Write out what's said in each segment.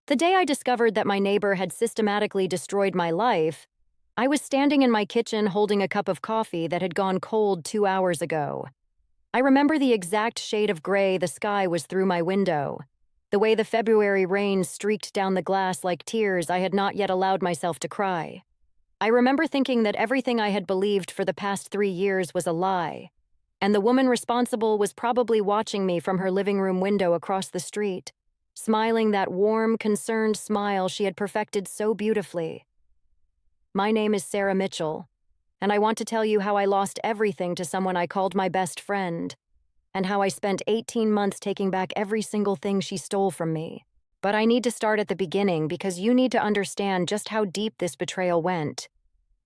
The day I discovered that my neighbor had systematically destroyed my life, I was standing in my kitchen holding a cup of coffee that had gone cold 2 hours ago. I remember the exact shade of gray the sky was through my window, the way the February rain streaked down the glass like tears I had not yet allowed myself to cry. I remember thinking that everything I had believed for the past 3 years was a lie, and the woman responsible was probably watching me from her living room window across the street, smiling that warm, concerned smile she had perfected so beautifully. My name is Sarah Mitchell, and I want to tell you how I lost everything to someone I called my best friend, and how I spent 18 months taking back every single thing she stole from me. But I need to start at the beginning because you need to understand just how deep this betrayal went.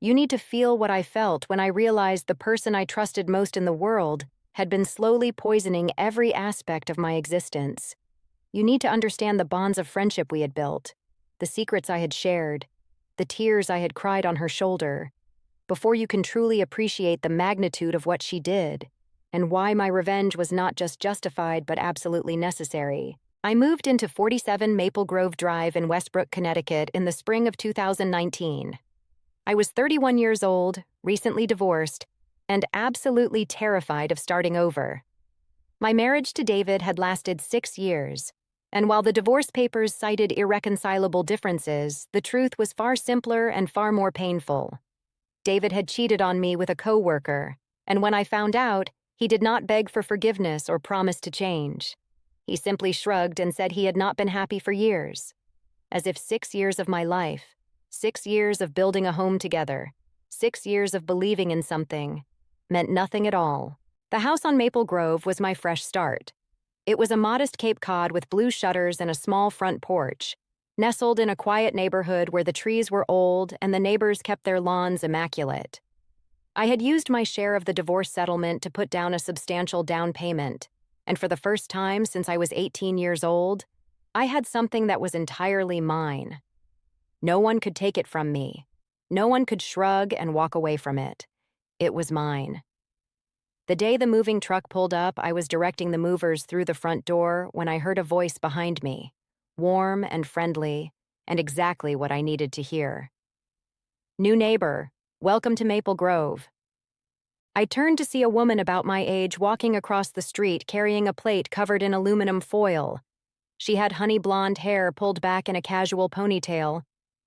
You need to feel what I felt when I realized the person I trusted most in the world had been slowly poisoning every aspect of my existence. You need to understand the bonds of friendship we had built, the secrets I had shared, the tears I had cried on her shoulder, before you can truly appreciate the magnitude of what she did, and why my revenge was not just justified but absolutely necessary. I moved into 47 Maple Grove Drive in Westbrook, Connecticut in the spring of 2019. I was 31 years old, recently divorced, and absolutely terrified of starting over. My marriage to David had lasted 6 years, and while the divorce papers cited irreconcilable differences, the truth was far simpler and far more painful. David had cheated on me with a coworker, and when I found out, he did not beg for forgiveness or promise to change. He simply shrugged and said he had not been happy for years. As if 6 years of my life, 6 years of building a home together, 6 years of believing in something, meant nothing at all. The house on Maple Grove was my fresh start. It was a modest Cape Cod with blue shutters and a small front porch, nestled in a quiet neighborhood where the trees were old and the neighbors kept their lawns immaculate. I had used my share of the divorce settlement to put down a substantial down payment, and for the first time since I was 18 years old, I had something that was entirely mine. No one could take it from me. No one could shrug and walk away from it. It was mine. The day the moving truck pulled up, I was directing the movers through the front door when I heard a voice behind me, warm and friendly, and exactly what I needed to hear. "New neighbor, welcome to Maple Grove." I turned to see a woman about my age walking across the street carrying a plate covered in aluminum foil. She had honey blonde hair pulled back in a casual ponytail,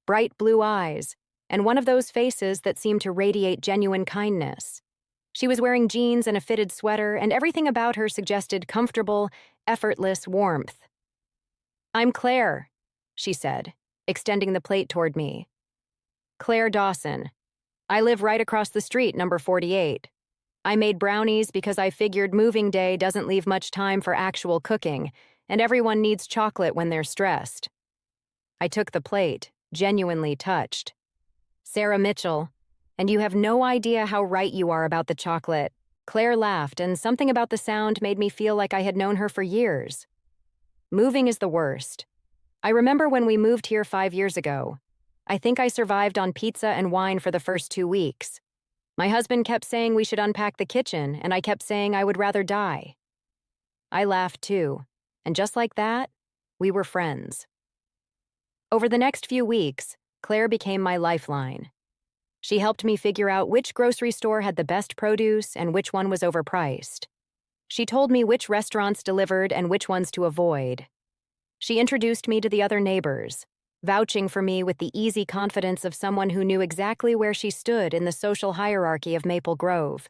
bright blue eyes, and one of those faces that seemed to radiate genuine kindness. She was wearing jeans and a fitted sweater, and everything about her suggested comfortable, effortless warmth. "I'm Claire," she said, extending the plate toward me. "Claire Dawson. I live right across the street, number 48. I made brownies because I figured moving day doesn't leave much time for actual cooking, and everyone needs chocolate when they're stressed." I took the plate, genuinely touched. "Sarah Mitchell, and you have no idea how right you are about the chocolate." Claire laughed, and something about the sound made me feel like I had known her for years. Moving is the worst. I remember when we moved here 5 years ago. I think I survived on pizza and wine for the first 2 weeks. My husband kept saying we should unpack the kitchen, and I kept saying I would rather die. I laughed too, and just like that, we were friends. Over the next few weeks, Claire became my lifeline. She helped me figure out which grocery store had the best produce and which one was overpriced. She told me which restaurants delivered and which ones to avoid. She introduced me to the other neighbors, vouching for me with the easy confidence of someone who knew exactly where she stood in the social hierarchy of Maple Grove.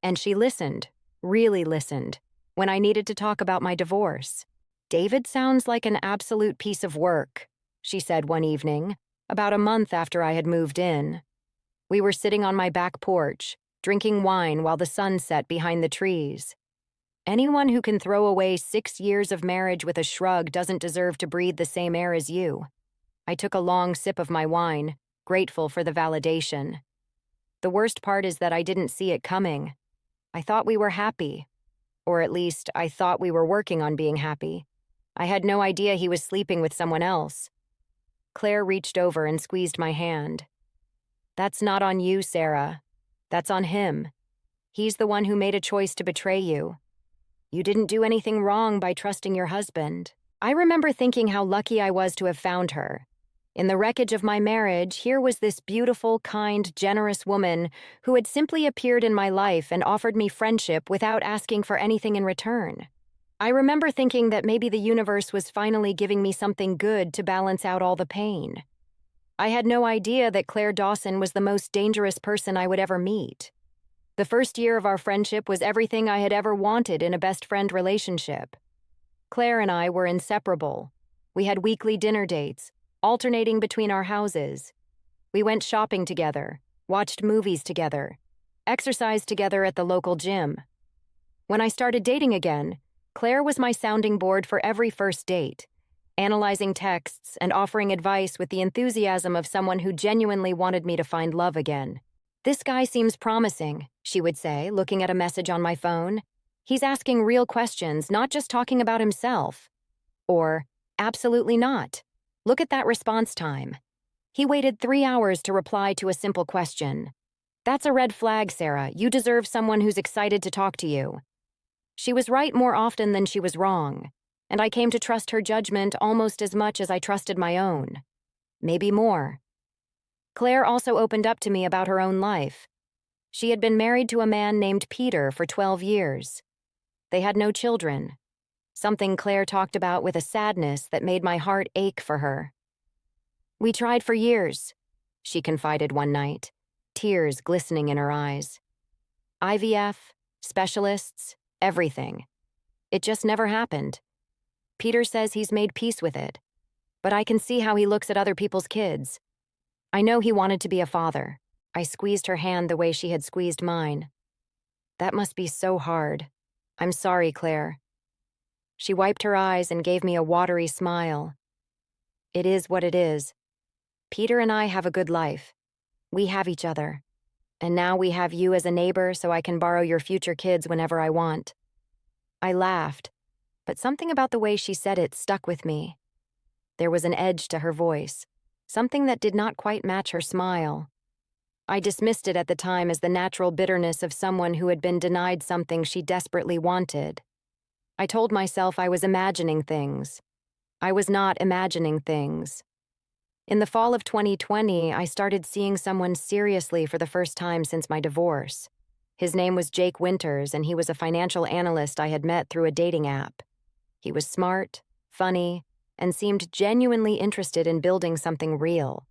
And she listened, really listened, when I needed to talk about my divorce. "David sounds like an absolute piece of work," she said one evening, about a month after I had moved in. We were sitting on my back porch, drinking wine while the sun set behind the trees. "Anyone who can throw away 6 years of marriage with a shrug doesn't deserve to breathe the same air as you." I took a long sip of my wine, grateful for the validation. The worst part is that I didn't see it coming. I thought we were happy. Or at least, I thought we were working on being happy. I had no idea he was sleeping with someone else. Claire reached over and squeezed my hand. "That's not on you, Sarah. That's on him. He's the one who made a choice to betray you. You didn't do anything wrong by trusting your husband." I remember thinking how lucky I was to have found her. In the wreckage of my marriage, here was this beautiful, kind, generous woman who had simply appeared in my life and offered me friendship without asking for anything in return. I remember thinking that maybe the universe was finally giving me something good to balance out all the pain. I had no idea that Claire Dawson was the most dangerous person I would ever meet. The first year of our friendship was everything I had ever wanted in a best friend relationship. Claire and I were inseparable. We had weekly dinner dates, alternating between our houses. We went shopping together, watched movies together, exercised together at the local gym. When I started dating again, Claire was my sounding board for every first date, analyzing texts and offering advice with the enthusiasm of someone who genuinely wanted me to find love again. "This guy seems promising," she would say, looking at a message on my phone. "He's asking real questions, not just talking about himself." Or, "Absolutely not. Look at that response time. He waited 3 hours to reply to a simple question. That's a red flag, Sarah. You deserve someone who's excited to talk to you." She was right more often than she was wrong, and I came to trust her judgment almost as much as I trusted my own. Maybe more. Claire also opened up to me about her own life. She had been married to a man named Peter for 12 years. They had no children, something Claire talked about with a sadness that made my heart ache for her. "We tried for years," she confided one night, tears glistening in her eyes. "IVF, specialists, everything. It just never happened. Peter says he's made peace with it, but I can see how he looks at other people's kids. I know he wanted to be a father." I squeezed her hand the way she had squeezed mine. "That must be so hard. I'm sorry, Claire." She wiped her eyes and gave me a watery smile. "It is what it is. Peter and I have a good life. We have each other. And now we have you as a neighbor so I can borrow your future kids whenever I want." I laughed, but something about the way she said it stuck with me. There was an edge to her voice, something that did not quite match her smile. I dismissed it at the time as the natural bitterness of someone who had been denied something she desperately wanted. I told myself I was imagining things. I was not imagining things. In the fall of 2020, I started seeing someone seriously for the first time since my divorce. His name was Jake Winters, and he was a financial analyst I had met through a dating app. He was smart, funny, and seemed genuinely interested in building something real.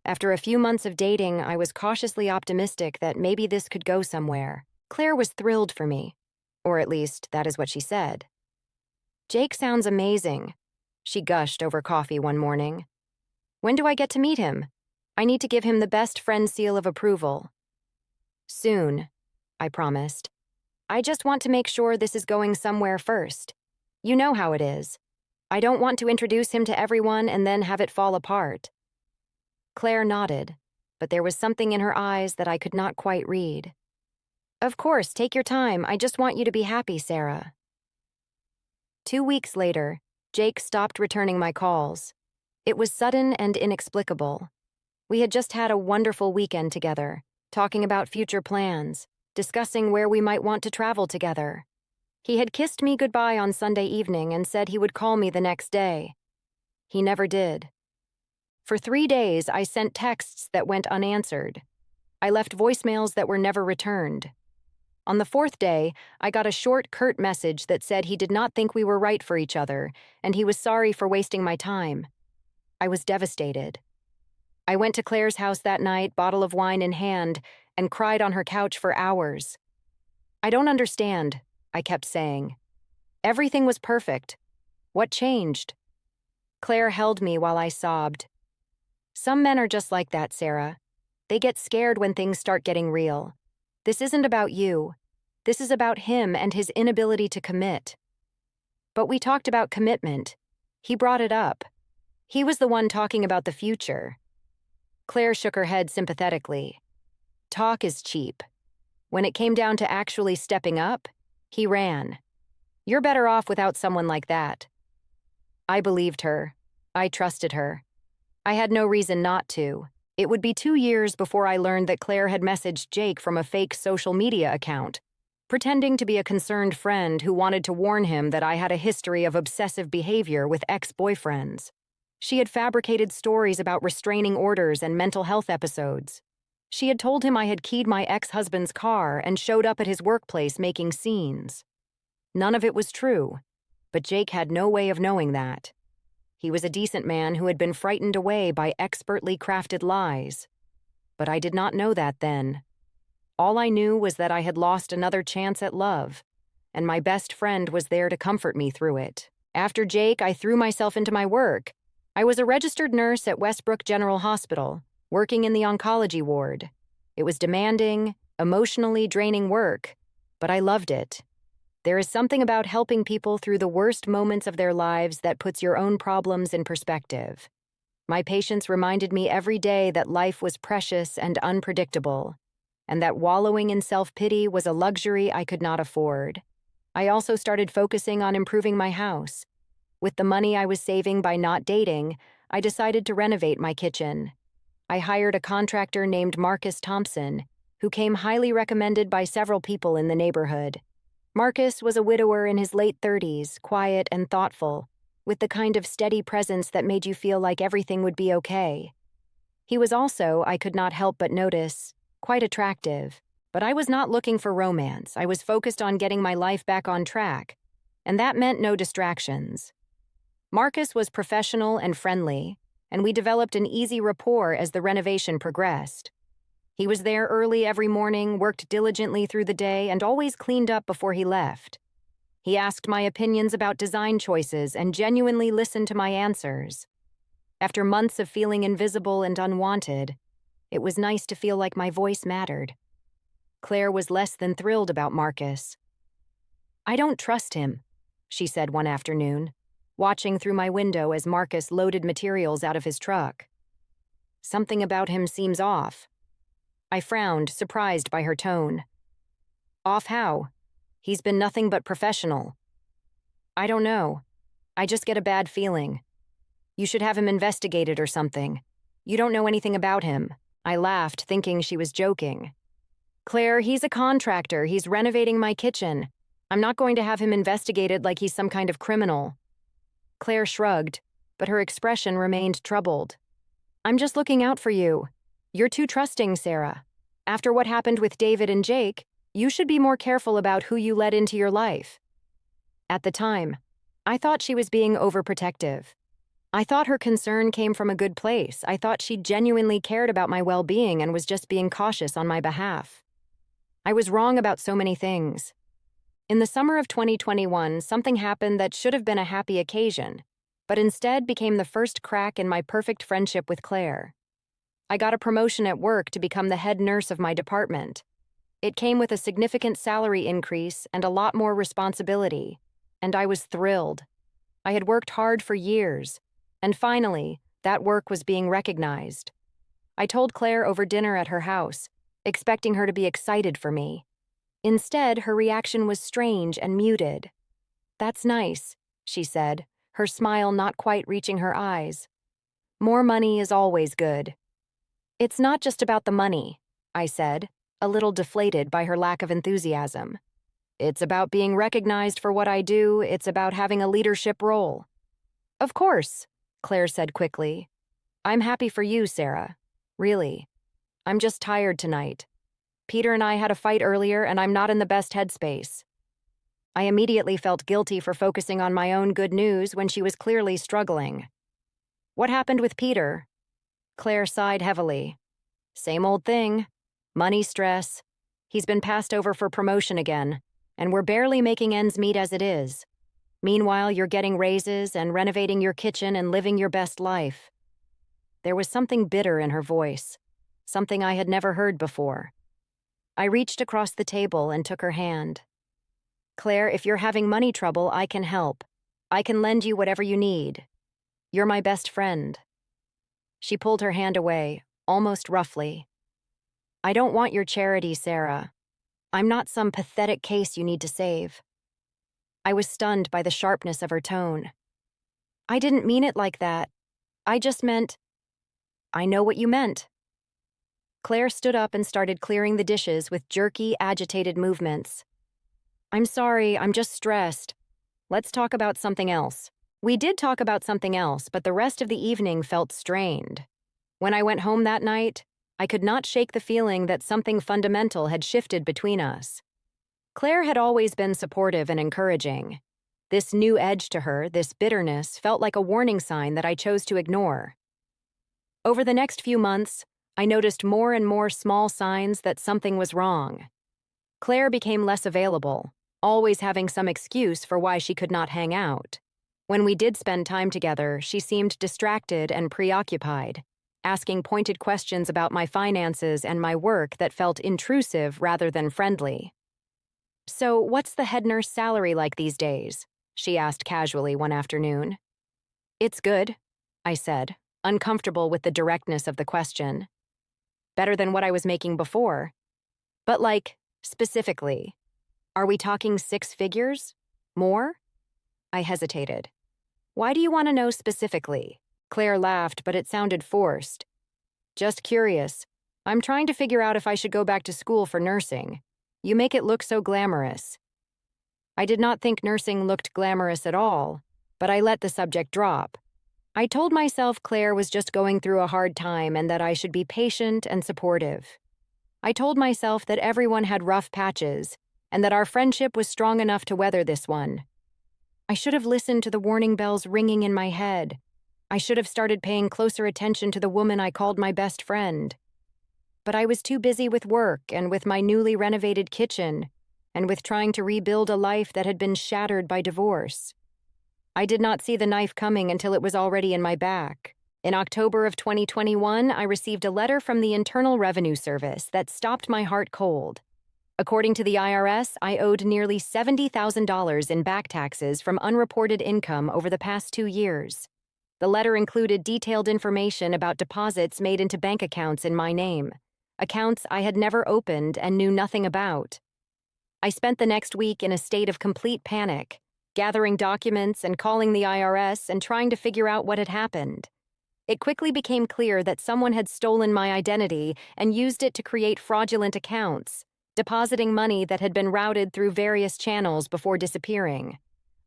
After a few months of dating, I was cautiously optimistic that maybe this could go somewhere. Claire was thrilled for me, or at least that is what she said. "Jake sounds amazing," she gushed over coffee one morning. "When do I get to meet him? I need to give him the best friend seal of approval." "Soon," I promised. "I just want to make sure this is going somewhere first. You know how it is. I don't want to introduce him to everyone and then have it fall apart." Claire nodded, but there was something in her eyes that I could not quite read. "Of course, take your time. I just want you to be happy, Sarah." 2 weeks later, Jake stopped returning my calls. It was sudden and inexplicable. We had just had a wonderful weekend together, talking about future plans, discussing where we might want to travel together. He had kissed me goodbye on Sunday evening and said he would call me the next day. He never did. For 3 days, I sent texts that went unanswered. I left voicemails that were never returned. On the 4th day, I got a short, curt message that said he did not think we were right for each other, and he was sorry for wasting my time. I was devastated. I went to Claire's house that night, bottle of wine in hand, and cried on her couch for hours. "I don't understand," I kept saying. "Everything was perfect. What changed?" Claire held me while I sobbed. "Some men are just like that, Sarah. They get scared when things start getting real. This isn't about you. This is about him and his inability to commit." But we talked about commitment. He brought it up. He was the one talking about the future. Claire shook her head sympathetically. "Talk is cheap. When it came down to actually stepping up, he ran. You're better off without someone like that." I believed her. I trusted her. I had no reason not to. It would be 2 years before I learned that Claire had messaged Jake from a fake social media account. pretending to be a concerned friend who wanted to warn him that I had a history of obsessive behavior with ex-boyfriends. She had fabricated stories about restraining orders and mental health episodes. She had told him I had keyed my ex-husband's car and showed up at his workplace making scenes. None of it was true, but Jake had no way of knowing that. He was a decent man who had been frightened away by expertly crafted lies. But I did not know that then. All I knew was that I had lost another chance at love, and my best friend was there to comfort me through it. After Jake, I threw myself into my work. I was a registered nurse at Westbrook General Hospital, working in the oncology ward. It was demanding, emotionally draining work, but I loved it. There is something about helping people through the worst moments of their lives that puts your own problems in perspective. My patients reminded me every day that life was precious and unpredictable, and that wallowing in self-pity was a luxury I could not afford. I also started focusing on improving my house. With the money I was saving by not dating, I decided to renovate my kitchen. I hired a contractor named Marcus Thompson, who came highly recommended by several people in the neighborhood. Marcus was a widower in his late 30s, quiet and thoughtful, with the kind of steady presence that made you feel like everything would be okay. He was also, I could not help but notice, quite attractive. But I was not looking for romance. I was focused on getting my life back on track, and that meant no distractions. Marcus was professional and friendly, and we developed an easy rapport as the renovation progressed. He was there early every morning, worked diligently through the day, and always cleaned up before he left. He asked my opinions about design choices and genuinely listened to my answers. After months of feeling invisible and unwanted, it was nice to feel like my voice mattered. Claire was less than thrilled about Marcus. "I don't trust him," she said one afternoon, watching through my window as Marcus loaded materials out of his truck. "Something about him seems off." I frowned, surprised by her tone. "Off how? He's been nothing but professional." "I don't know. I just get a bad feeling. You should have him investigated or something. You don't know anything about him." I laughed, thinking she was joking. "Claire, he's a contractor. He's renovating my kitchen. I'm not going to have him investigated like he's some kind of criminal." Claire shrugged, but her expression remained troubled. "I'm just looking out for you. You're too trusting, Sarah. After what happened with David and Jake, you should be more careful about who you let into your life." At the time, I thought she was being overprotective. I thought her concern came from a good place. I thought she genuinely cared about my well-being and was just being cautious on my behalf. I was wrong about so many things. In the summer of 2021, something happened that should have been a happy occasion, but instead became the first crack in my perfect friendship with Claire. I got a promotion at work to become the head nurse of my department. It came with a significant salary increase and a lot more responsibility, and I was thrilled. I had worked hard for years, and finally, that work was being recognized. I told Claire over dinner at her house, expecting her to be excited for me. Instead, her reaction was strange and muted. "That's nice," she said, her smile not quite reaching her eyes. "More money is always good." "It's not just about the money," I said, a little deflated by her lack of enthusiasm. "It's about being recognized for what I do. It's about having a leadership role." "Of course," Claire said quickly. "I'm happy for you, Sarah. Really. I'm just tired tonight. Peter and I had a fight earlier, and I'm not in the best headspace." I immediately felt guilty for focusing on my own good news when she was clearly struggling. "What happened with Peter?" Claire sighed heavily. "Same old thing. Money stress. He's been passed over for promotion again, and we're barely making ends meet as it is. Meanwhile, you're getting raises and renovating your kitchen and living your best life." There was something bitter in her voice, something I had never heard before. I reached across the table and took her hand. "Claire, if you're having money trouble, I can help. I can lend you whatever you need. You're my best friend." She pulled her hand away, almost roughly. "I don't want your charity, Sarah. I'm not some pathetic case you need to save." I was stunned by the sharpness of her tone. "I didn't mean it like that. I just meant—" "I know what you meant." Claire stood up and started clearing the dishes with jerky, agitated movements. I'm sorry, I'm just stressed. Let's talk about something else. We did talk about something else, but the rest of the evening felt strained. When I went home that night, I could not shake the feeling that something fundamental had shifted between us. Claire had always been supportive and encouraging. This new edge to her, this bitterness, felt like a warning sign that I chose to ignore. Over the next few months, I noticed more and more small signs that something was wrong. Claire became less available, always having some excuse for why she could not hang out. When we did spend time together, she seemed distracted and preoccupied, asking pointed questions about my finances and my work that felt intrusive rather than friendly. "So, what's the head nurse salary like these days?" she asked casually one afternoon. "It's good," I said, uncomfortable with the directness of the question. "Better than what I was making before." "But specifically, are we talking 6 figures? More?" I hesitated. "Why do you want to know specifically?" Claire laughed, but it sounded forced. "Just curious. I'm trying to figure out if I should go back to school for nursing. You make it look so glamorous." I did not think nursing looked glamorous at all, but I let the subject drop. I told myself Claire was just going through a hard time and that I should be patient and supportive. I told myself that everyone had rough patches and that our friendship was strong enough to weather this one. I should have listened to the warning bells ringing in my head. I should have started paying closer attention to the woman I called my best friend. But I was too busy with work and with my newly renovated kitchen and with trying to rebuild a life that had been shattered by divorce. I did not see the knife coming until it was already in my back. In October of 2021, I received a letter from the Internal Revenue Service that stopped my heart cold. According to the IRS, I owed nearly $70,000 in back taxes from unreported income over the past 2 years. The letter included detailed information about deposits made into bank accounts in my name, accounts I had never opened and knew nothing about. I spent the next week in a state of complete panic, gathering documents and calling the IRS and trying to figure out what had happened. It quickly became clear that someone had stolen my identity and used it to create fraudulent accounts, depositing money that had been routed through various channels before disappearing.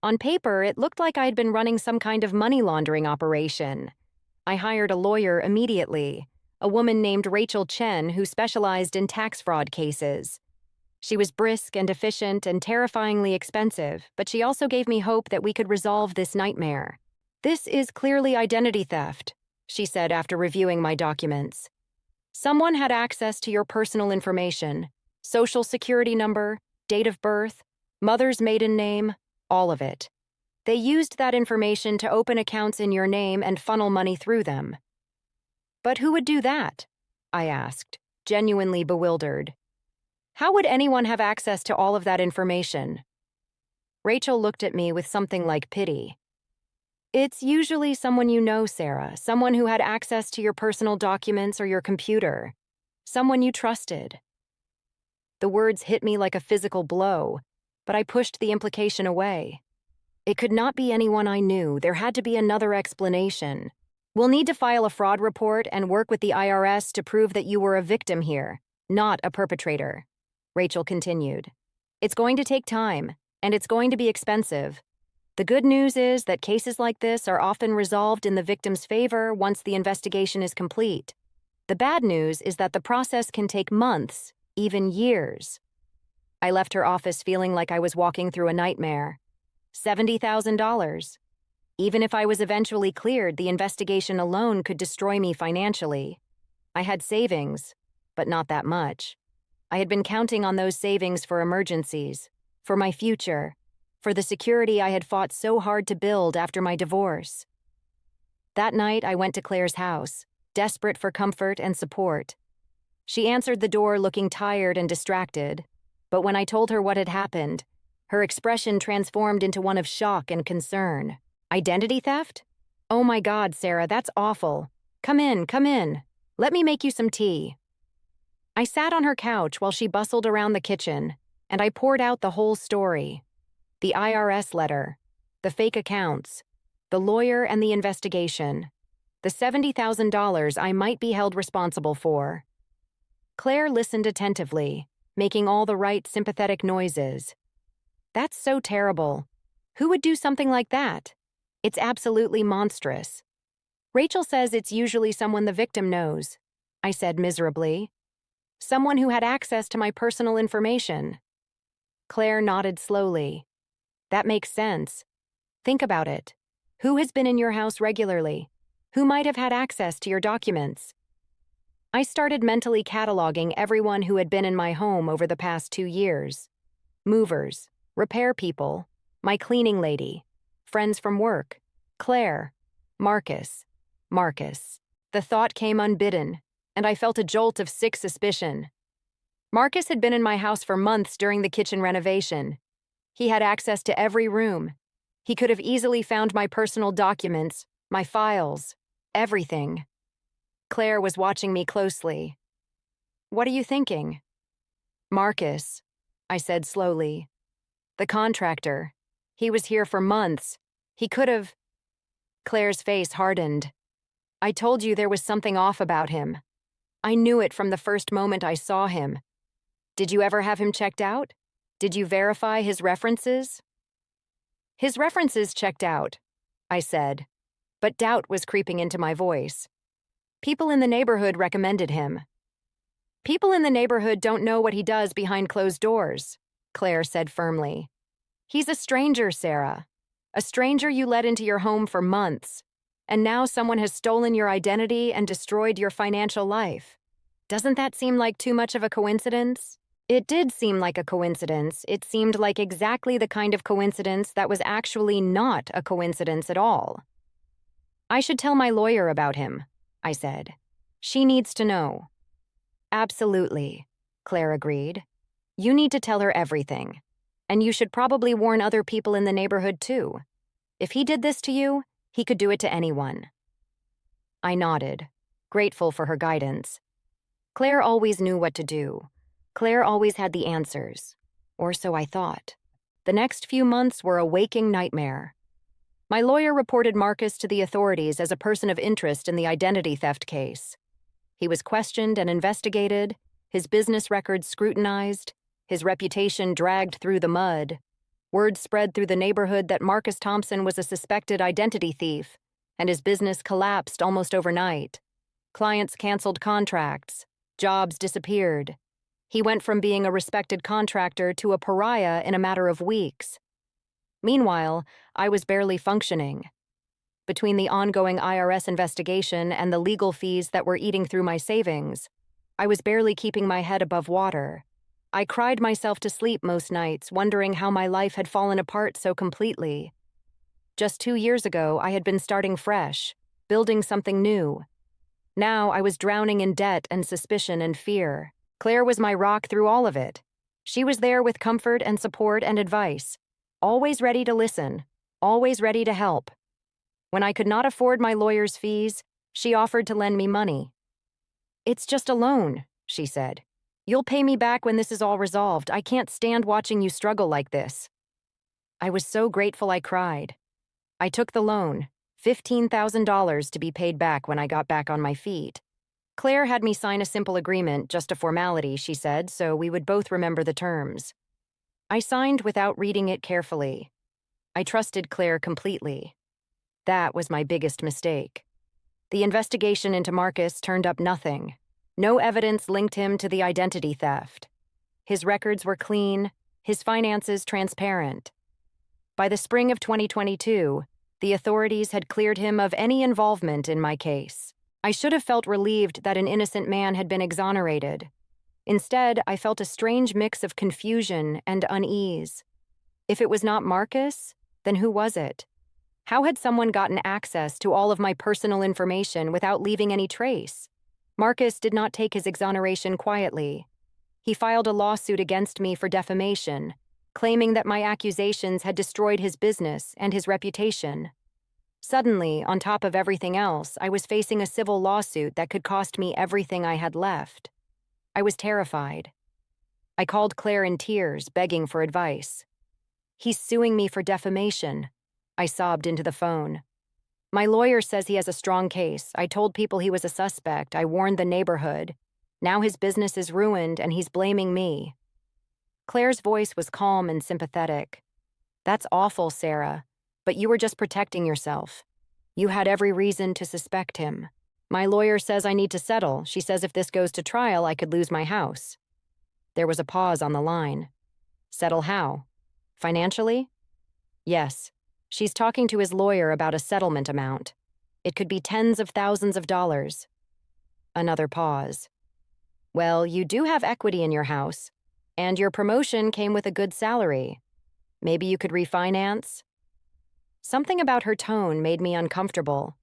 On paper, it looked like I had been running some kind of money laundering operation. I hired a lawyer immediately, a woman named Rachel Chen who specialized in tax fraud cases. She was brisk and efficient and terrifyingly expensive, but she also gave me hope that we could resolve this nightmare. "This is clearly identity theft," she said after reviewing my documents. "Someone had access to your personal information, social security number, date of birth, mother's maiden name, all of it. They used that information to open accounts in your name and funnel money through them." "But who would do that?" I asked, genuinely bewildered. "How would anyone have access to all of that information?" Rachel looked at me with something like pity. "It's usually someone you know, Sarah, someone who had access to your personal documents or your computer, someone you trusted." The words hit me like a physical blow, but I pushed the implication away. It could not be anyone I knew. There had to be another explanation. "We'll need to file a fraud report and work with the IRS to prove that you were a victim here, not a perpetrator," Rachel continued. "It's going to take time, and it's going to be expensive. The good news is that cases like this are often resolved in the victim's favor once the investigation is complete. The bad news is that the process can take months, even years." I left her office feeling like I was walking through a nightmare. $70,000. Even if I was eventually cleared, the investigation alone could destroy me financially. I had savings, but not that much. I had been counting on those savings for emergencies, for my future, for the security I had fought so hard to build after my divorce. That night, I went to Claire's house, desperate for comfort and support. She answered the door looking tired and distracted, but when I told her what had happened, her expression transformed into one of shock and concern. "Identity theft? Oh my God, Sarah, that's awful. Come in, come in. Let me make you some tea." I sat on her couch while she bustled around the kitchen, and I poured out the whole story. The IRS letter, the fake accounts, the lawyer and the investigation, the $70,000 I might be held responsible for. Claire listened attentively, making all the right sympathetic noises. That's so terrible. Who would do something like that? It's absolutely monstrous. Rachel says it's usually someone the victim knows, I said miserably. Someone who had access to my personal information. Claire nodded slowly. That makes sense. Think about it. Who has been in your house regularly? Who might have had access to your documents? I started mentally cataloging everyone who had been in my home over the past 2 years. Movers, repair people, my cleaning lady, friends from work, Claire, Marcus. The thought came unbidden, and I felt a jolt of sick suspicion. Marcus had been in my house for months during the kitchen renovation. He had access to every room. He could have easily found my personal documents, my files, everything. Claire was watching me closely. What are you thinking? Marcus, I said slowly. The contractor. He was here for months. He could have... Claire's face hardened. I told you there was something off about him. I knew it from the first moment I saw him. Did you ever have him checked out? Did you verify his references? His references checked out, I said, but doubt was creeping into my voice. People in the neighborhood recommended him. People in the neighborhood don't know what he does behind closed doors, Claire said firmly. He's a stranger, Sarah. A stranger you let into your home for months. And now someone has stolen your identity and destroyed your financial life. Doesn't that seem like too much of a coincidence? It did seem like a coincidence. It seemed like exactly the kind of coincidence that was actually not a coincidence at all. I should tell my lawyer about him, I said. She needs to know. Absolutely, Claire agreed. You need to tell her everything. And you should probably warn other people in the neighborhood too. If he did this to you, he could do it to anyone. I nodded, grateful for her guidance. Claire always knew what to do. Claire always had the answers. Or so I thought. The next few months were a waking nightmare. My lawyer reported Marcus to the authorities as a person of interest in the identity theft case. He was questioned and investigated, his business records scrutinized, his reputation dragged through the mud. Word spread through the neighborhood that Marcus Thompson was a suspected identity thief, and his business collapsed almost overnight. Clients canceled contracts. Jobs disappeared. He went from being a respected contractor to a pariah in a matter of weeks. Meanwhile, I was barely functioning. Between the ongoing IRS investigation and the legal fees that were eating through my savings, I was barely keeping my head above water. I cried myself to sleep most nights, wondering how my life had fallen apart so completely. Just 2 years ago, I had been starting fresh, building something new. Now I was drowning in debt and suspicion and fear. Claire was my rock through all of it. She was there with comfort and support and advice, always ready to listen, always ready to help. When I could not afford my lawyer's fees, she offered to lend me money. It's just a loan, she said. You'll pay me back when this is all resolved. I can't stand watching you struggle like this. I was so grateful I cried. I took the loan, $15,000 to be paid back when I got back on my feet. Claire had me sign a simple agreement, just a formality, she said, so we would both remember the terms. I signed without reading it carefully. I trusted Claire completely. That was my biggest mistake. The investigation into Marcus turned up nothing. No evidence linked him to the identity theft. His records were clean, his finances transparent. By the spring of 2022, the authorities had cleared him of any involvement in my case. I should have felt relieved that an innocent man had been exonerated. Instead, I felt a strange mix of confusion and unease. If it was not Marcus, then who was it? How had someone gotten access to all of my personal information without leaving any trace? Marcus did not take his exoneration quietly. He filed a lawsuit against me for defamation, claiming that my accusations had destroyed his business and his reputation. Suddenly, on top of everything else, I was facing a civil lawsuit that could cost me everything I had left. I was terrified. I called Claire in tears, begging for advice. He's suing me for defamation, I sobbed into the phone. My lawyer says he has a strong case. I told people he was a suspect. I warned the neighborhood. Now his business is ruined and he's blaming me. Claire's voice was calm and sympathetic. That's awful, Sarah, but you were just protecting yourself. You had every reason to suspect him. My lawyer says I need to settle. She says if this goes to trial, I could lose my house. There was a pause on the line. Settle how? Financially? Yes. She's talking to his lawyer about a settlement amount. It could be tens of thousands of dollars. Another pause. Well, you do have equity in your house, and your promotion came with a good salary. Maybe you could refinance? Something about her tone made me uncomfortable.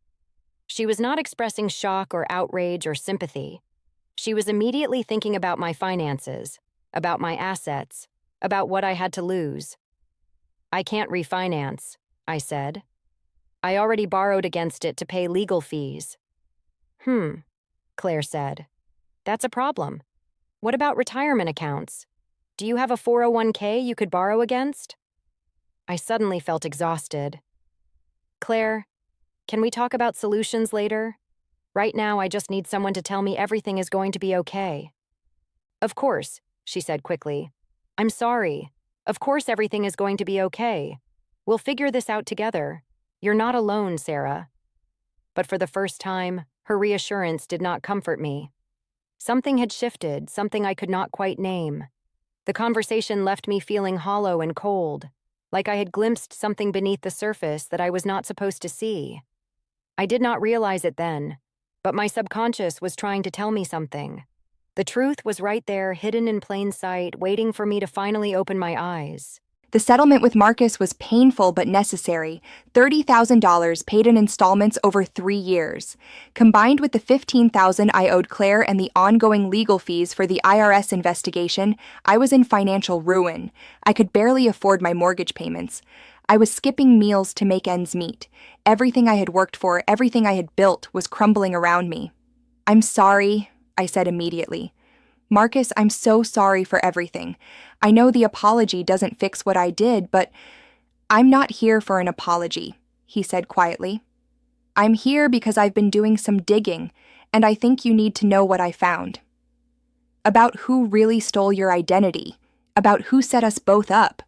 She was not expressing shock or outrage or sympathy. She was immediately thinking about my finances, about my assets, about what I had to lose. I can't refinance, I said. I already borrowed against it to pay legal fees. Claire said. That's a problem. What about retirement accounts? Do you have a 401k you could borrow against? I suddenly felt exhausted. Claire, can we talk about solutions later? Right now, I just need someone to tell me everything is going to be okay. Of course, she said quickly. I'm sorry. Of course everything is going to be okay. We'll figure this out together. You're not alone, Sarah. But for the first time, her reassurance did not comfort me. Something had shifted, something I could not quite name. The conversation left me feeling hollow and cold, like I had glimpsed something beneath the surface that I was not supposed to see. I did not realize it then, but my subconscious was trying to tell me something. The truth was right there, hidden in plain sight, waiting for me to finally open my eyes. The settlement with Marcus was painful but necessary. $30,000 paid in installments over 3 years. Combined with the $15,000 I owed Claire and the ongoing legal fees for the IRS investigation, I was in financial ruin. I could barely afford my mortgage payments. I was skipping meals to make ends meet. Everything I had worked for, everything I had built, was crumbling around me. I'm sorry, I said immediately. Marcus, I'm so sorry for everything. I know the apology doesn't fix what I did, but I'm not here for an apology, he said quietly. I'm here because I've been doing some digging, and I think you need to know what I found. About who really stole your identity, about who set us both up.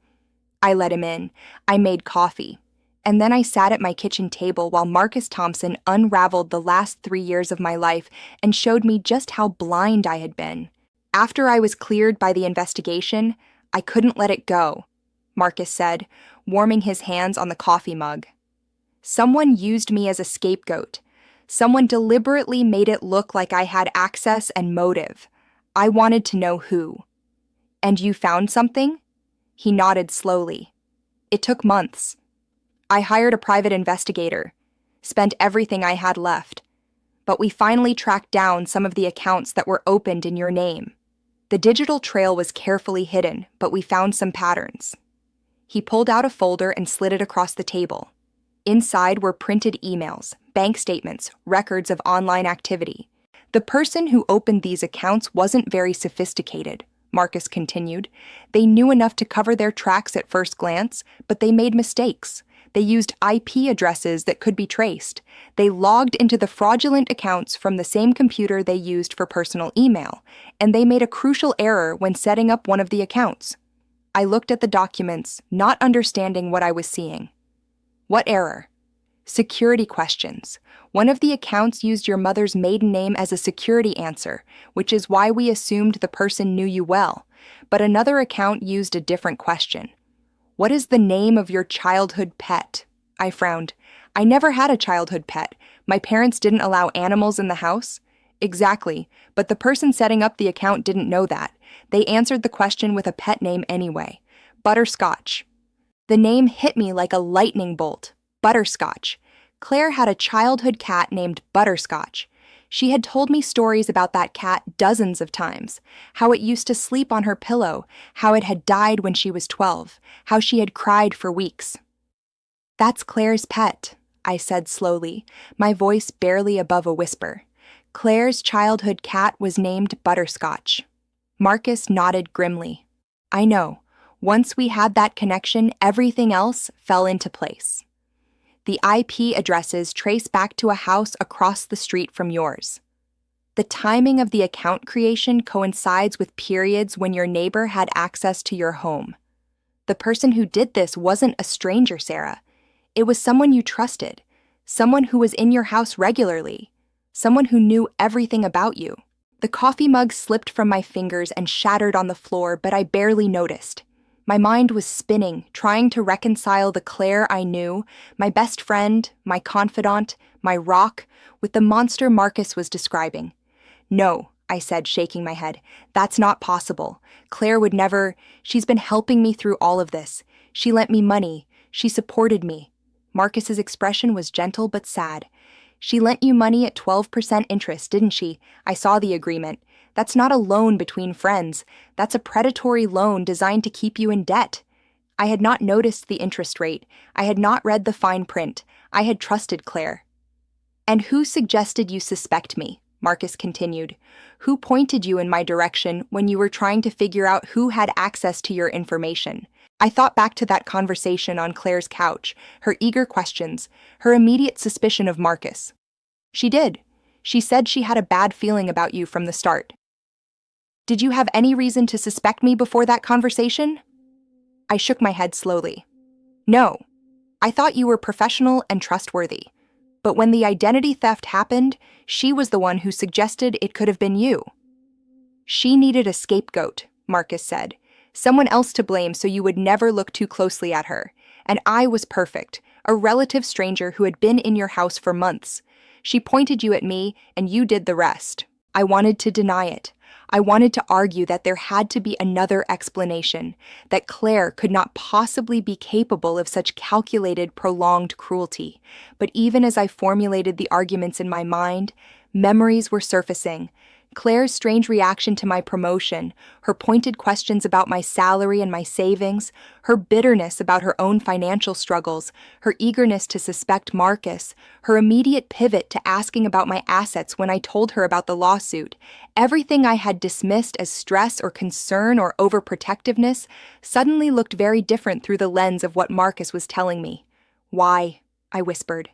I let him in. I made coffee. And then I sat at my kitchen table while Marcus Thompson unraveled the last 3 years of my life and showed me just how blind I had been. After I was cleared by the investigation, I couldn't let it go, Marcus said, warming his hands on the coffee mug. Someone used me as a scapegoat. Someone deliberately made it look like I had access and motive. I wanted to know who. And you found something? He nodded slowly. It took months. I hired a private investigator, spent everything I had left, but we finally tracked down some of the accounts that were opened in your name. The digital trail was carefully hidden, but we found some patterns. He pulled out a folder and slid it across the table. Inside were printed emails, bank statements, records of online activity. The person who opened these accounts wasn't very sophisticated, Marcus continued. They knew enough to cover their tracks at first glance, but they made mistakes. They used IP addresses that could be traced. They logged into the fraudulent accounts from the same computer they used for personal email, and they made a crucial error when setting up one of the accounts. I looked at the documents, not understanding what I was seeing. What error? Security questions. One of the accounts used your mother's maiden name as a security answer, which is why we assumed the person knew you well. But another account used a different question. What is the name of your childhood pet? I frowned. I never had a childhood pet. My parents didn't allow animals in the house. Exactly, but the person setting up the account didn't know that. They answered the question with a pet name anyway. Butterscotch. The name hit me like a lightning bolt. Butterscotch. Claire had a childhood cat named Butterscotch. She had told me stories about that cat dozens of times, how it used to sleep on her pillow, how it had died when she was 12, how she had cried for weeks. That's Claire's pet, I said slowly, my voice barely above a whisper. Claire's childhood cat was named Butterscotch. Marcus nodded grimly. I know. Once we had that connection, everything else fell into place. The IP addresses trace back to a house across the street from yours. The timing of the account creation coincides with periods when your neighbor had access to your home. The person who did this wasn't a stranger, Sarah. It was someone you trusted, someone who was in your house regularly, someone who knew everything about you. The coffee mug slipped from my fingers and shattered on the floor, but I barely noticed. My mind was spinning, trying to reconcile the Claire I knew, my best friend, my confidant, my rock, with the monster Marcus was describing. No, I said, shaking my head. That's not possible. Claire would never. She's been helping me through all of this. She lent me money. She supported me. Marcus's expression was gentle but sad. She lent you money at 12% interest, didn't she? I saw the agreement. That's not a loan between friends. That's a predatory loan designed to keep you in debt. I had not noticed the interest rate. I had not read the fine print. I had trusted Claire. And who suggested you suspect me? Marcus continued. Who pointed you in my direction when you were trying to figure out who had access to your information? I thought back to that conversation on Claire's couch, her eager questions, her immediate suspicion of Marcus. She did. She said she had a bad feeling about you from the start. Did you have any reason to suspect me before that conversation? I shook my head slowly. No. I thought you were professional and trustworthy. But when the identity theft happened, she was the one who suggested it could have been you. She needed a scapegoat, Marcus said. Someone else to blame so you would never look too closely at her. And I was perfect, a relative stranger who had been in your house for months. She pointed you at me, and you did the rest. I wanted to deny it. I wanted to argue that there had to be another explanation, that Claire could not possibly be capable of such calculated, prolonged cruelty. But even as I formulated the arguments in my mind, memories were surfacing. Claire's strange reaction to my promotion, her pointed questions about my salary and my savings, her bitterness about her own financial struggles, her eagerness to suspect Marcus, her immediate pivot to asking about my assets when I told her about the lawsuit. Everything I had dismissed as stress or concern or overprotectiveness suddenly looked very different through the lens of what Marcus was telling me. Why? I whispered.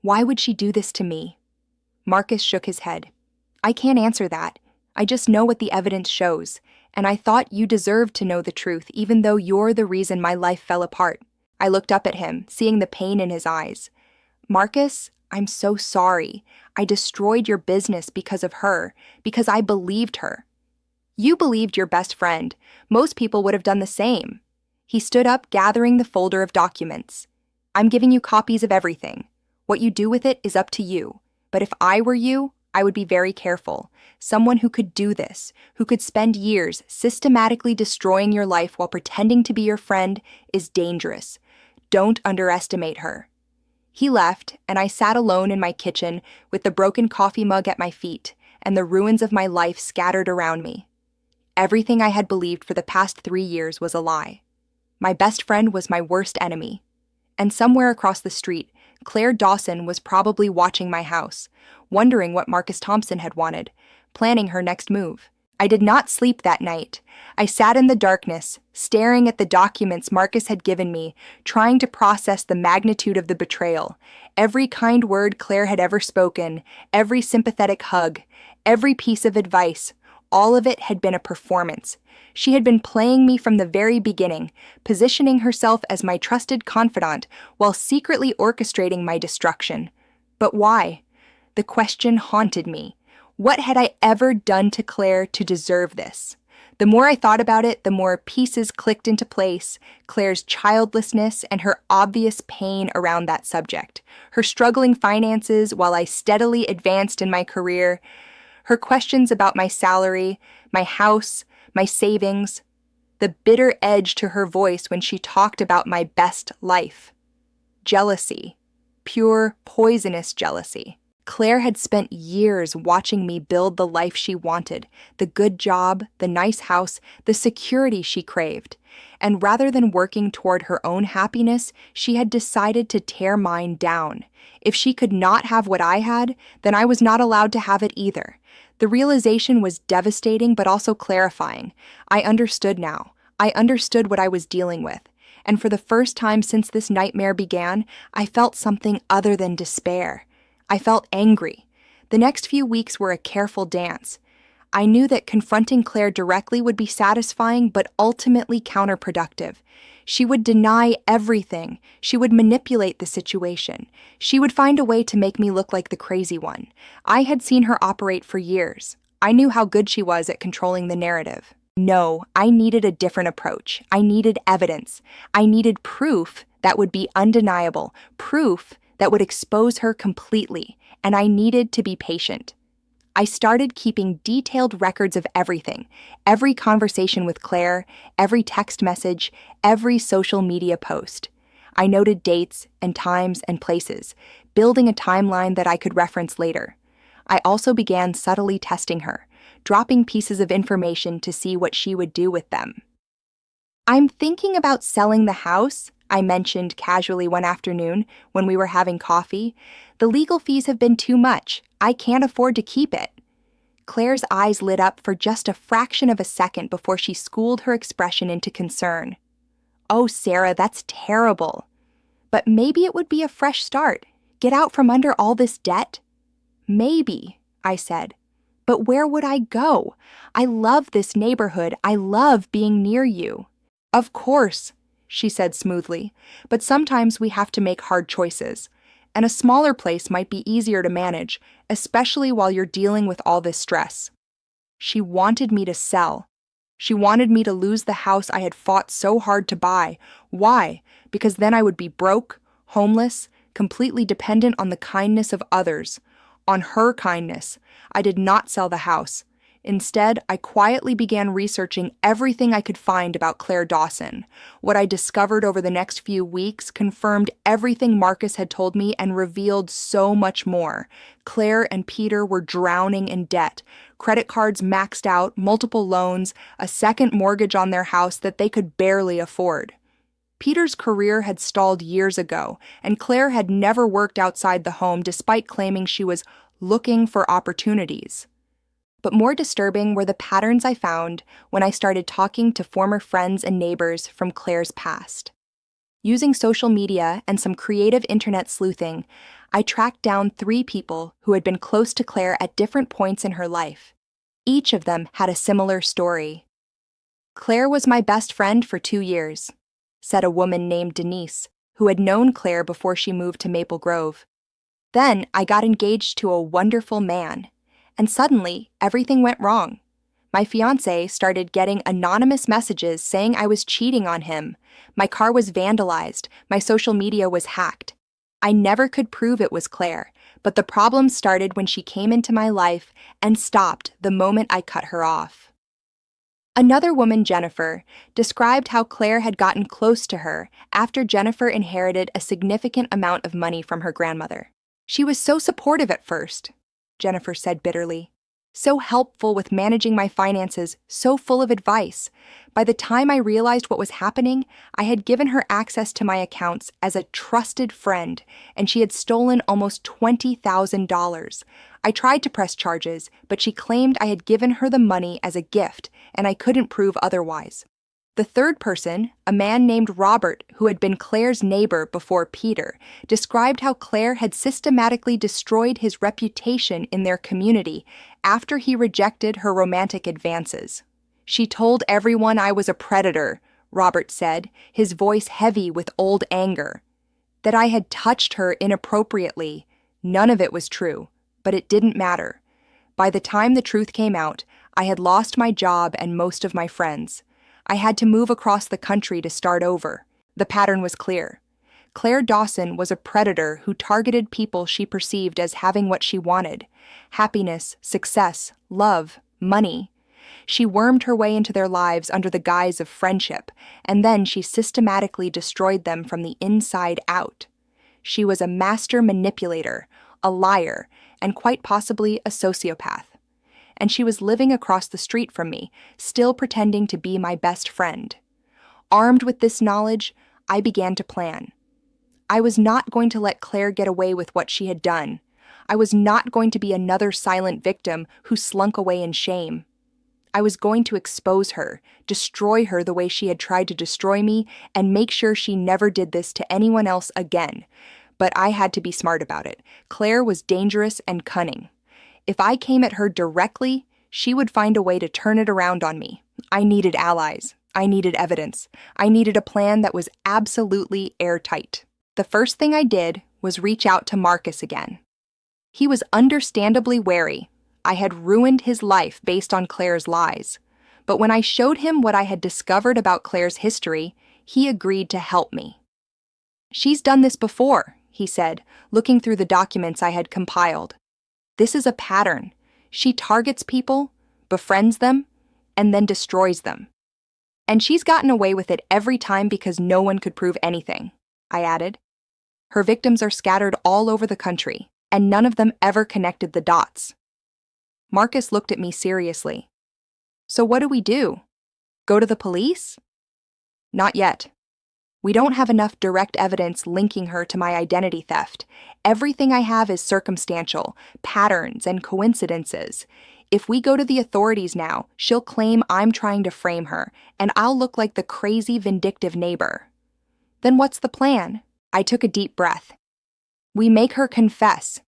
Why would she do this to me? Marcus shook his head. I can't answer that. I just know what the evidence shows, and I thought you deserved to know the truth even though you're the reason my life fell apart. I looked up at him, seeing the pain in his eyes. Marcus, I'm so sorry. I destroyed your business because of her, because I believed her. You believed your best friend. Most people would have done the same. He stood up, gathering the folder of documents. I'm giving you copies of everything. What you do with it is up to you. But if I were you, I would be very careful. Someone who could do this, who could spend years systematically destroying your life while pretending to be your friend, is dangerous. Don't underestimate her. He left, and I sat alone in my kitchen with the broken coffee mug at my feet and the ruins of my life scattered around me. Everything I had believed for the past 3 years was a lie. My best friend was my worst enemy. And somewhere across the street, Claire Dawson was probably watching my house, wondering what Marcus Thompson had wanted, planning her next move. I did not sleep that night. I sat in the darkness, staring at the documents Marcus had given me, trying to process the magnitude of the betrayal. Every kind word Claire had ever spoken, every sympathetic hug, every piece of advice, all of it had been a performance. She had been playing me from the very beginning, positioning herself as my trusted confidant while secretly orchestrating my destruction. But why? The question haunted me. What had I ever done to Claire to deserve this? The more I thought about it, the more pieces clicked into place. Claire's childlessness and her obvious pain around that subject. Her struggling finances while I steadily advanced in my career. Her questions about my salary, my house, my savings. The bitter edge to her voice when she talked about my best life. Jealousy. Pure, poisonous jealousy. Claire had spent years watching me build the life she wanted, the good job, the nice house, the security she craved. And rather than working toward her own happiness, she had decided to tear mine down. If she could not have what I had, then I was not allowed to have it either. The realization was devastating but also clarifying. I understood now. I understood what I was dealing with. And for the first time since this nightmare began, I felt something other than despair. I felt angry. The next few weeks were a careful dance. I knew that confronting Claire directly would be satisfying but ultimately counterproductive. She would deny everything. She would manipulate the situation. She would find a way to make me look like the crazy one. I had seen her operate for years. I knew how good she was at controlling the narrative. No, I needed a different approach. I needed evidence. I needed proof that would be undeniable, proof that would expose her completely, and I needed to be patient. I started keeping detailed records of every conversation with Claire, every text message, every social media post. I noted dates and times and places, building a timeline that I could reference later. I also began subtly testing her, dropping pieces of information to see what she would do with them. "I'm thinking about selling the house," I mentioned casually one afternoon when we were having coffee. "The legal fees have been too much. I can't afford to keep it." Claire's eyes lit up for just a fraction of a second before she schooled her expression into concern. "Oh, Sarah, that's terrible. But maybe it would be a fresh start. Get out from under all this debt?" "Maybe," I said. "But where would I go? I love this neighborhood. I love being near you." "Of course," she said smoothly, "but sometimes we have to make hard choices. And a smaller place might be easier to manage, especially while you're dealing with all this stress." She wanted me to sell. She wanted me to lose the house I had fought so hard to buy. Why? Because then I would be broke, homeless, completely dependent on the kindness of others. On her kindness. I did not sell the house. Instead, I quietly began researching everything I could find about Claire Dawson. What I discovered over the next few weeks confirmed everything Marcus had told me and revealed so much more. Claire and Peter were drowning in debt. Credit cards maxed out, multiple loans, a second mortgage on their house that they could barely afford. Peter's career had stalled years ago, and Claire had never worked outside the home despite claiming she was looking for opportunities. But more disturbing were the patterns I found when I started talking to former friends and neighbors from Claire's past. Using social media and some creative internet sleuthing, I tracked down 3 people who had been close to Claire at different points in her life. Each of them had a similar story. "Claire was my best friend for 2 years," said a woman named Denise, who had known Claire before she moved to Maple Grove. "Then I got engaged to a wonderful man. And suddenly, everything went wrong. My fiancé started getting anonymous messages saying I was cheating on him. My car was vandalized. My social media was hacked. I never could prove it was Claire, but the problem started when she came into my life and stopped the moment I cut her off." Another woman, Jennifer, described how Claire had gotten close to her after Jennifer inherited a significant amount of money from her grandmother. "She was so supportive at first," Jennifer said bitterly. "So helpful with managing my finances, so full of advice. By the time I realized what was happening, I had given her access to my accounts as a trusted friend, and she had stolen almost $20,000. I tried to press charges, but she claimed I had given her the money as a gift, and I couldn't prove otherwise." The third person, a man named Robert, who had been Claire's neighbor before Peter, described how Claire had systematically destroyed his reputation in their community after he rejected her romantic advances. "She told everyone I was a predator," Robert said, his voice heavy with old anger. "That I had touched her inappropriately. None of it was true, but it didn't matter. By the time the truth came out, I had lost my job and most of my friends. I had to move across the country to start over. The pattern was clear. Claire Dawson was a predator who targeted people she perceived as having what she wanted: happiness, success, love, money. She wormed her way into their lives under the guise of friendship, and then she systematically destroyed them from the inside out. She was a master manipulator, a liar, and quite possibly a sociopath. And she was living across the street from me, still pretending to be my best friend. Armed with this knowledge, I began to plan. I was not going to let Claire get away with what she had done. I was not going to be another silent victim who slunk away in shame. I was going to expose her, destroy her the way she had tried to destroy me, and make sure she never did this to anyone else again. But I had to be smart about it. Claire was dangerous and cunning. If I came at her directly, she would find a way to turn it around on me. I needed allies. I needed evidence. I needed a plan that was absolutely airtight. The first thing I did was reach out to Marcus again. He was understandably wary. I had ruined his life based on Claire's lies. But when I showed him what I had discovered about Claire's history, he agreed to help me. "She's done this before," he said, looking through the documents I had compiled. "This is a pattern. She targets people, befriends them, and then destroys them. And she's gotten away with it every time because no one could prove anything," I added. "Her victims are scattered all over the country, and none of them ever connected the dots." Marcus looked at me seriously. "So what do we do? Go to the police?" "Not yet. We don't have enough direct evidence linking her to my identity theft. Everything I have is circumstantial, patterns, and coincidences. If we go to the authorities now, she'll claim I'm trying to frame her, and I'll look like the crazy, vindictive neighbor." "Then what's the plan?" I took a deep breath. "We make her confess.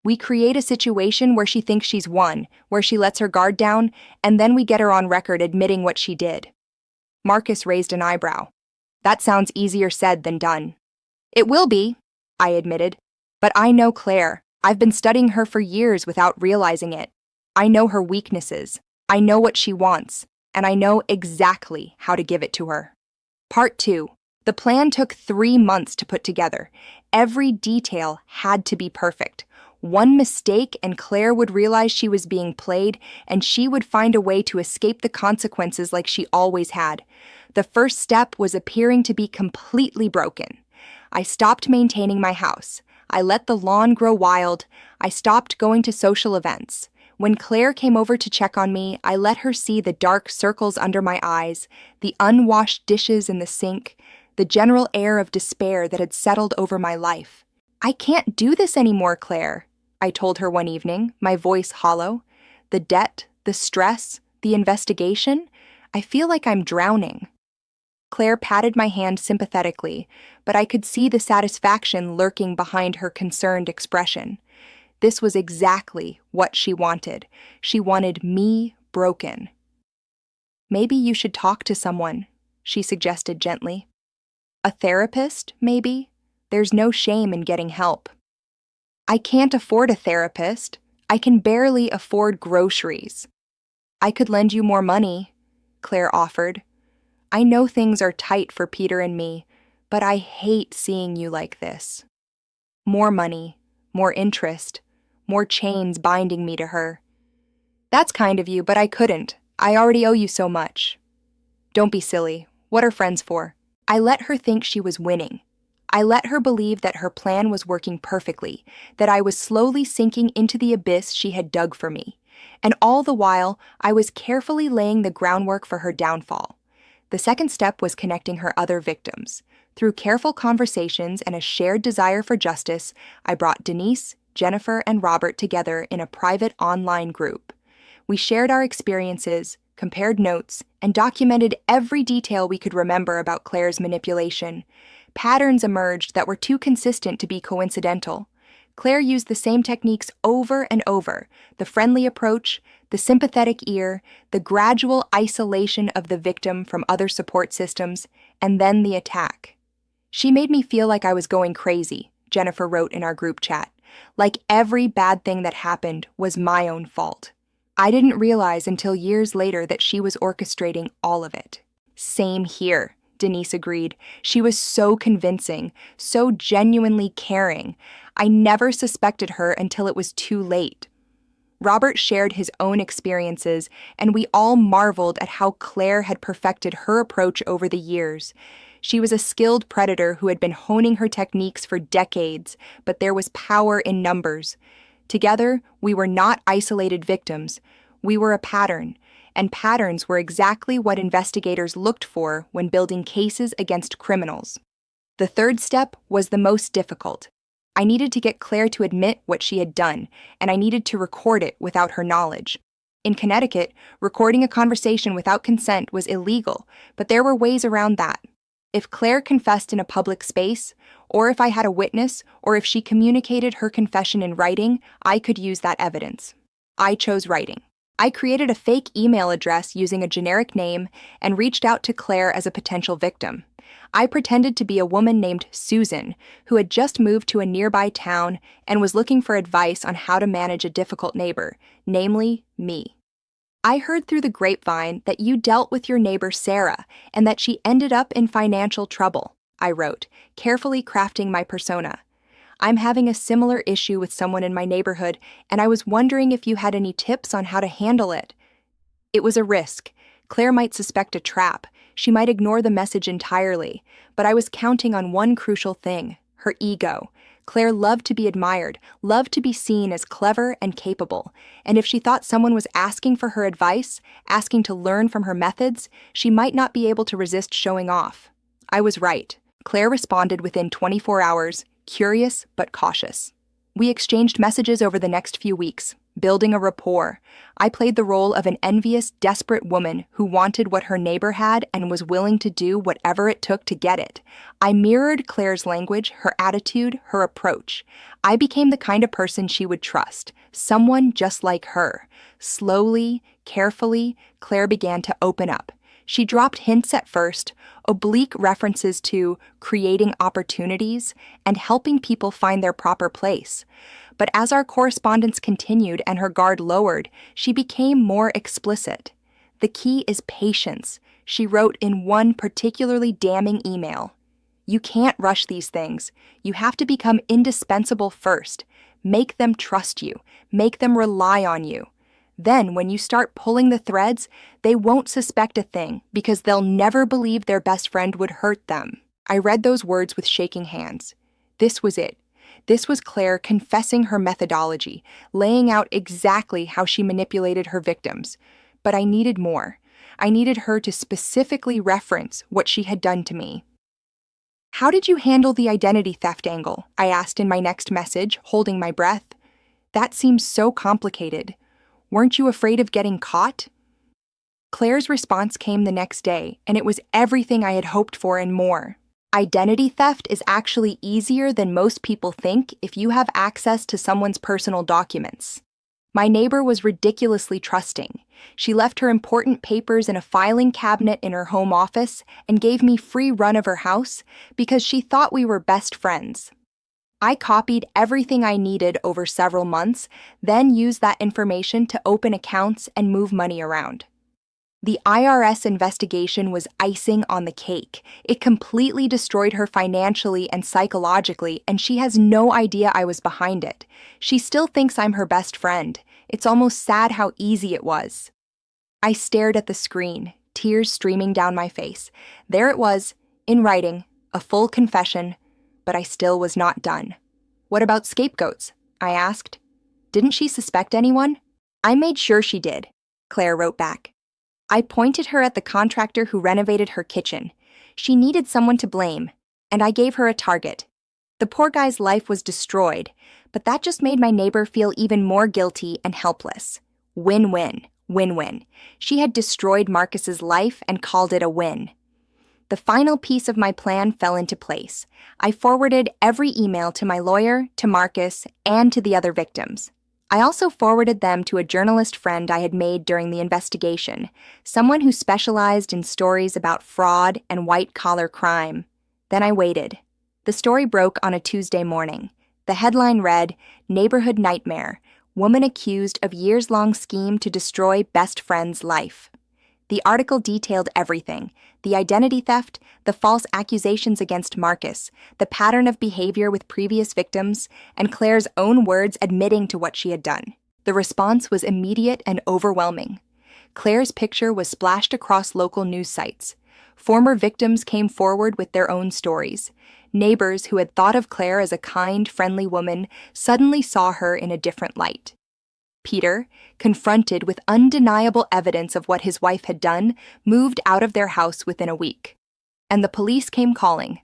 We create a situation where she thinks she's won, where she lets her guard down, and then we get her on record admitting what she did." Marcus raised an eyebrow. "That sounds easier said than done." "It will be," I admitted. "But I know Claire. I've been studying her for years without realizing it. I know her weaknesses. I know what she wants, and I know exactly how to give it to her." Part 2. The plan took 3 months to put together. Every detail had to be perfect. One mistake and Claire would realize she was being played, and she would find a way to escape the consequences like she always had. The first step was appearing to be completely broken. I stopped maintaining my house. I let the lawn grow wild. I stopped going to social events. When Claire came over to check on me, I let her see the dark circles under my eyes, the unwashed dishes in the sink, the general air of despair that had settled over my life. "I can't do this anymore, Claire," I told her one evening, my voice hollow. "The debt, the stress, the investigation, I feel like I'm drowning." Claire patted my hand sympathetically, but I could see the satisfaction lurking behind her concerned expression. This was exactly what she wanted. She wanted me broken. "Maybe you should talk to someone," she suggested gently. "A therapist, maybe? There's no shame in getting help." "I can't afford a therapist. I can barely afford groceries." "I could lend you more money," Claire offered. "I know things are tight for Peter and me, but I hate seeing you like this." More money, more interest, more chains binding me to her. "That's kind of you, but I couldn't. I already owe you so much." "Don't be silly. What are friends for?" I let her think she was winning. I let her believe that her plan was working perfectly, that I was slowly sinking into the abyss she had dug for me. And all the while, I was carefully laying the groundwork for her downfall. The second step was connecting her other victims. Through careful conversations and a shared desire for justice, I brought Denise, Jennifer, and Robert together in a private online group. We shared our experiences, compared notes, and documented every detail we could remember about Claire's manipulation. Patterns emerged that were too consistent to be coincidental. Claire used the same techniques over and over: the friendly approach, the sympathetic ear, the gradual isolation of the victim from other support systems, and then the attack. "She made me feel like I was going crazy," Jennifer wrote in our group chat. "Like every bad thing that happened was my own fault. I didn't realize until years later that she was orchestrating all of it." "Same here," Denise agreed. "She was so convincing, so genuinely caring. I never suspected her until it was too late." Robert shared his own experiences, and we all marveled at how Claire had perfected her approach over the years. She was a skilled predator who had been honing her techniques for decades, but there was power in numbers. Together, we were not isolated victims. We were a pattern, and patterns were exactly what investigators looked for when building cases against criminals. The third step was the most difficult. I needed to get Claire to admit what she had done, and I needed to record it without her knowledge. In Connecticut, recording a conversation without consent was illegal, but there were ways around that. If Claire confessed in a public space, or if I had a witness, or if she communicated her confession in writing, I could use that evidence. I chose writing. I created a fake email address using a generic name and reached out to Claire as a potential victim. I pretended to be a woman named Susan, who had just moved to a nearby town and was looking for advice on how to manage a difficult neighbor, namely me. I heard through the grapevine that you dealt with your neighbor Sarah and that she ended up in financial trouble, I wrote, carefully crafting my persona. I'm having a similar issue with someone in my neighborhood, and I was wondering if you had any tips on how to handle it. It was a risk. Claire might suspect a trap. She might ignore the message entirely, but I was counting on one crucial thing: her ego. Claire loved to be admired, loved to be seen as clever and capable, and if she thought someone was asking for her advice, asking to learn from her methods, she might not be able to resist showing off. I was right. Claire responded within 24 hours, curious but cautious. We exchanged messages over the next few weeks, building a rapport. I played the role of an envious, desperate woman who wanted what her neighbor had and was willing to do whatever it took to get it. I mirrored Claire's language, her attitude, her approach. I became the kind of person she would trust, someone just like her. Slowly, carefully, Claire began to open up. She dropped hints at first, oblique references to creating opportunities and helping people find their proper place. But as our correspondence continued and her guard lowered, she became more explicit. The key is patience, she wrote in one particularly damning email. You can't rush these things. You have to become indispensable first. Make them trust you. Make them rely on you. Then, when you start pulling the threads, they won't suspect a thing because they'll never believe their best friend would hurt them. I read those words with shaking hands. This was it. This was Claire confessing her methodology, laying out exactly how she manipulated her victims. But I needed more. I needed her to specifically reference what she had done to me. How did you handle the identity theft angle? I asked in my next message, holding my breath. That seems so complicated. Weren't you afraid of getting caught? Claire's response came the next day, and it was everything I had hoped for and more. Identity theft is actually easier than most people think if you have access to someone's personal documents. My neighbor was ridiculously trusting. She left her important papers in a filing cabinet in her home office and gave me free run of her house because she thought we were best friends. I copied everything I needed over several months, then used that information to open accounts and move money around. The IRS investigation was icing on the cake. It completely destroyed her financially and psychologically, and she has no idea I was behind it. She still thinks I'm her best friend. It's almost sad how easy it was. I stared at the screen, tears streaming down my face. There it was, in writing, a full confession, but I still was not done. What about scapegoats? I asked. Didn't she suspect anyone? I made sure she did, Claire wrote back. I pointed her at the contractor who renovated her kitchen. She needed someone to blame, and I gave her a target. The poor guy's life was destroyed, but that just made my neighbor feel even more guilty and helpless. Win-win, win-win. She had destroyed Marcus's life and called it a win. The final piece of my plan fell into place. I forwarded every email to my lawyer, to Marcus, and to the other victims. I also forwarded them to a journalist friend I had made during the investigation, someone who specialized in stories about fraud and white-collar crime. Then I waited. The story broke on a Tuesday morning. The headline read, "Neighborhood Nightmare, Woman Accused of Years-Long Scheme to Destroy Best Friend's Life." The article detailed everything: the identity theft, the false accusations against Marcus, the pattern of behavior with previous victims, and Claire's own words admitting to what she had done. The response was immediate and overwhelming. Claire's picture was splashed across local news sites. Former victims came forward with their own stories. Neighbors who had thought of Claire as a kind, friendly woman suddenly saw her in a different light. Peter, confronted with undeniable evidence of what his wife had done, moved out of their house within a week. And the police came calling.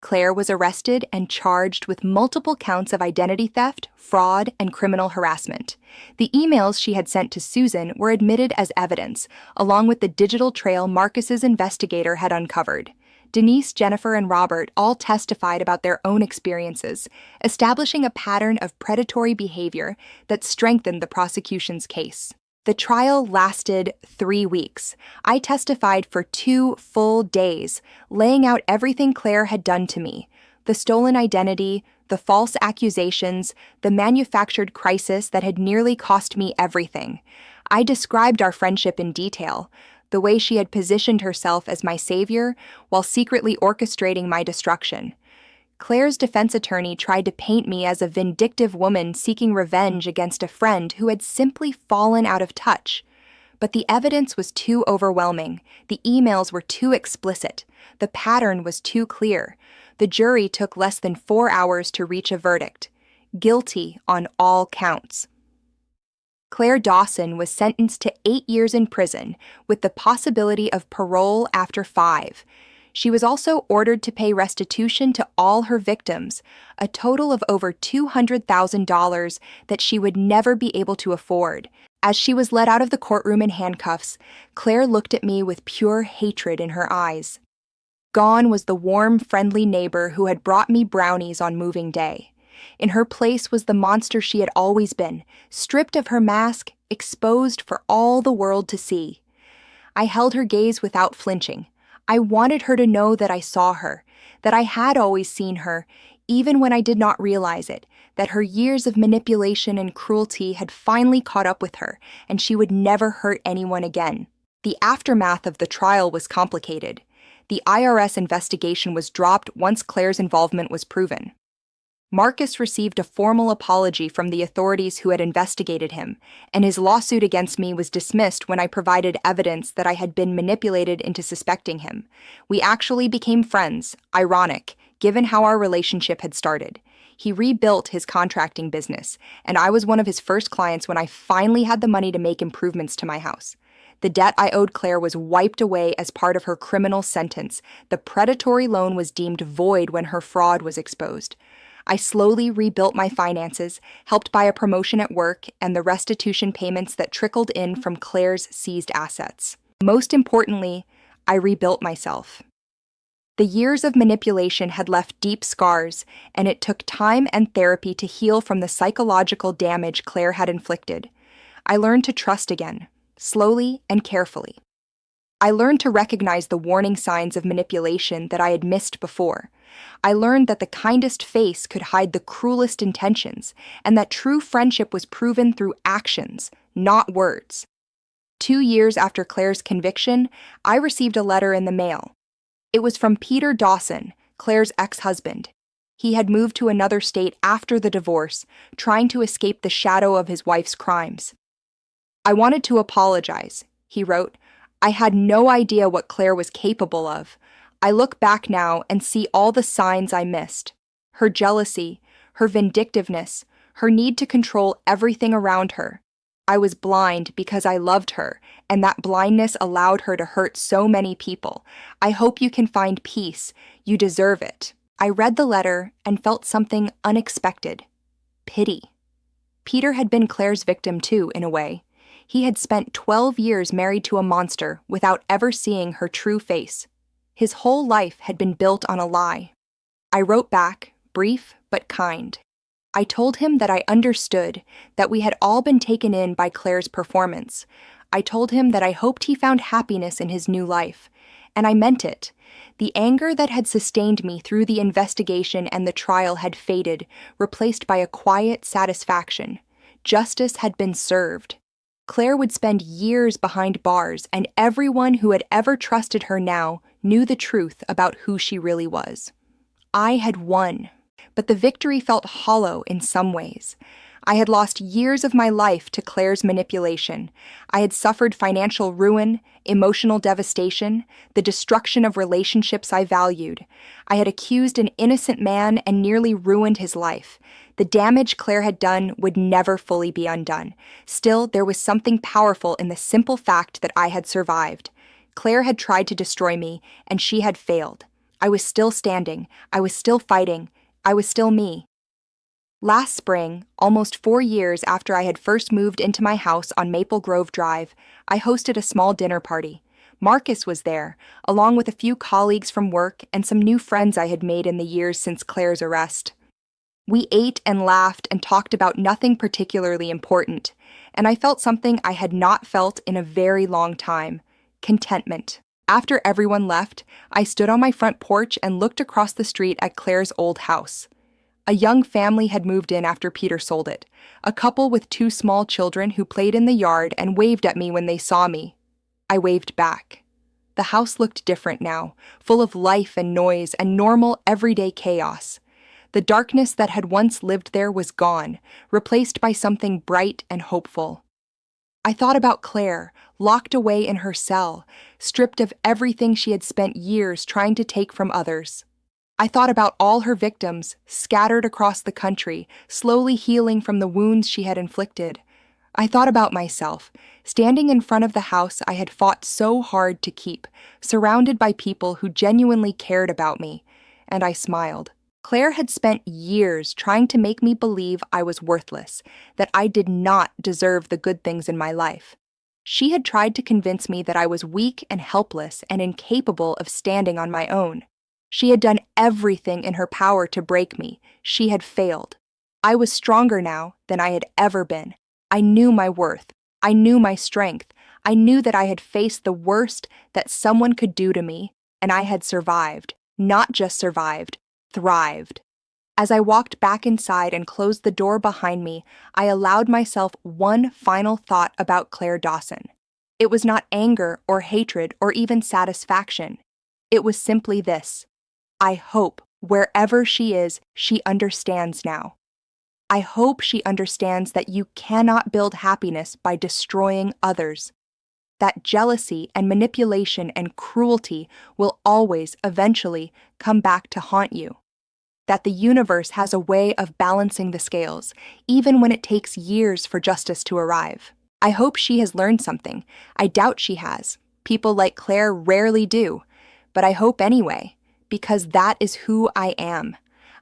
Claire was arrested and charged with multiple counts of identity theft, fraud, and criminal harassment. The emails she had sent to Susan were admitted as evidence, along with the digital trail Marcus's investigator had uncovered. Denise, Jennifer, and Robert all testified about their own experiences, establishing a pattern of predatory behavior that strengthened the prosecution's case. The trial lasted 3 weeks. I testified for 2 full days, laying out everything Claire had done to me: the stolen identity, the false accusations, the manufactured crisis that had nearly cost me everything. I described our friendship in detail, the way she had positioned herself as my savior while secretly orchestrating my destruction. Claire's defense attorney tried to paint me as a vindictive woman seeking revenge against a friend who had simply fallen out of touch. But the evidence was too overwhelming, the emails were too explicit, the pattern was too clear. The jury took less than 4 hours to reach a verdict: guilty on all counts. Claire Dawson was sentenced to 8 years in prison, with the possibility of parole after 5. She was also ordered to pay restitution to all her victims, a total of over $200,000 that she would never be able to afford. As she was led out of the courtroom in handcuffs, Claire looked at me with pure hatred in her eyes. Gone was the warm, friendly neighbor who had brought me brownies on moving day. In her place was the monster she had always been, stripped of her mask, exposed for all the world to see. I held her gaze without flinching. I wanted her to know that I saw her, that I had always seen her, even when I did not realize it, that her years of manipulation and cruelty had finally caught up with her, and she would never hurt anyone again. The aftermath of the trial was complicated. The IRS investigation was dropped once Claire's involvement was proven. Marcus received a formal apology from the authorities who had investigated him, and his lawsuit against me was dismissed when I provided evidence that I had been manipulated into suspecting him. We actually became friends, ironic, given how our relationship had started. He rebuilt his contracting business, and I was one of his first clients when I finally had the money to make improvements to my house. The debt I owed Claire was wiped away as part of her criminal sentence. The predatory loan was deemed void when her fraud was exposed. I slowly rebuilt my finances, helped by a promotion at work and the restitution payments that trickled in from Claire's seized assets. Most importantly, I rebuilt myself. The years of manipulation had left deep scars, and it took time and therapy to heal from the psychological damage Claire had inflicted. I learned to trust again, slowly and carefully. I learned to recognize the warning signs of manipulation that I had missed before. I learned that the kindest face could hide the cruelest intentions, and that true friendship was proven through actions, not words. 2 years after Claire's conviction, I received a letter in the mail. It was from Peter Dawson, Claire's ex-husband. He had moved to another state after the divorce, trying to escape the shadow of his wife's crimes. "I wanted to apologize," he wrote. "I had no idea what Claire was capable of. I look back now and see all the signs I missed. Her jealousy, her vindictiveness, her need to control everything around her. I was blind because I loved her, and that blindness allowed her to hurt so many people. I hope you can find peace. You deserve it." I read the letter and felt something unexpected: pity. Peter had been Claire's victim too, in a way. He had spent 12 years married to a monster without ever seeing her true face. His whole life had been built on a lie. I wrote back, brief but kind. I told him that I understood, that we had all been taken in by Claire's performance. I told him that I hoped he found happiness in his new life. And I meant it. The anger that had sustained me through the investigation and the trial had faded, replaced by a quiet satisfaction. Justice had been served. Claire would spend years behind bars, and everyone who had ever trusted her now knew the truth about who she really was. I had won, but the victory felt hollow in some ways. I had lost years of my life to Claire's manipulation. I had suffered financial ruin, emotional devastation, the destruction of relationships I valued. I had accused an innocent man and nearly ruined his life. The damage Claire had done would never fully be undone. Still, there was something powerful in the simple fact that I had survived. Claire had tried to destroy me, and she had failed. I was still standing. I was still fighting. I was still me. Last spring, almost 4 years after I had first moved into my house on Maple Grove Drive, I hosted a small dinner party. Marcus was there, along with a few colleagues from work and some new friends I had made in the years since Claire's arrest. We ate and laughed and talked about nothing particularly important, and I felt something I had not felt in a very long time: contentment. After everyone left, I stood on my front porch and looked across the street at Claire's old house. A young family had moved in after Peter sold it, a couple with two small children who played in the yard and waved at me when they saw me. I waved back. The house looked different now, full of life and noise and normal, everyday chaos. The darkness that had once lived there was gone, replaced by something bright and hopeful. I thought about Claire, locked away in her cell, stripped of everything she had spent years trying to take from others. I thought about all her victims, scattered across the country, slowly healing from the wounds she had inflicted. I thought about myself, standing in front of the house I had fought so hard to keep, surrounded by people who genuinely cared about me, and I smiled. Claire had spent years trying to make me believe I was worthless, that I did not deserve the good things in my life. She had tried to convince me that I was weak and helpless and incapable of standing on my own. She had done everything in her power to break me. She had failed. I was stronger now than I had ever been. I knew my worth. I knew my strength. I knew that I had faced the worst that someone could do to me, and I had survived. Not just survived, thrived. As I walked back inside and closed the door behind me, I allowed myself one final thought about Claire Dawson. It was not anger or hatred or even satisfaction. It was simply this: I hope, wherever she is, she understands now. I hope she understands that you cannot build happiness by destroying others. That jealousy and manipulation and cruelty will always, eventually, come back to haunt you. That the universe has a way of balancing the scales, even when it takes years for justice to arrive. I hope she has learned something. I doubt she has. People like Claire rarely do. But I hope anyway, because that is who I am.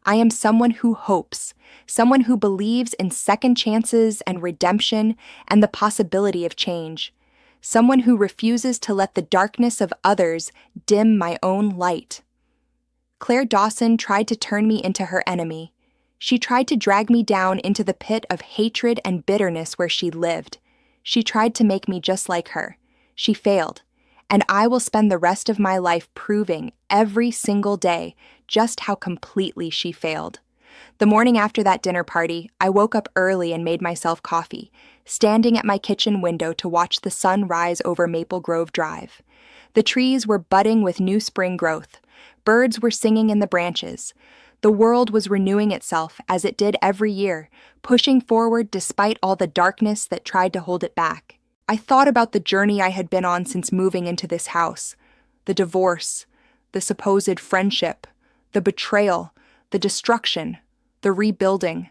I am someone who hopes, someone who believes in second chances and redemption and the possibility of change, someone who refuses to let the darkness of others dim my own light. Claire Dawson tried to turn me into her enemy. She tried to drag me down into the pit of hatred and bitterness where she lived. She tried to make me just like her. She failed. And I will spend the rest of my life proving every single day just how completely she failed. The morning after that dinner party, I woke up early and made myself coffee, standing at my kitchen window to watch the sun rise over Maple Grove Drive. The trees were budding with new spring growth. Birds were singing in the branches. The world was renewing itself as it did every year, pushing forward despite all the darkness that tried to hold it back. I thought about the journey I had been on since moving into this house. The divorce, the supposed friendship, the betrayal, the destruction, the rebuilding.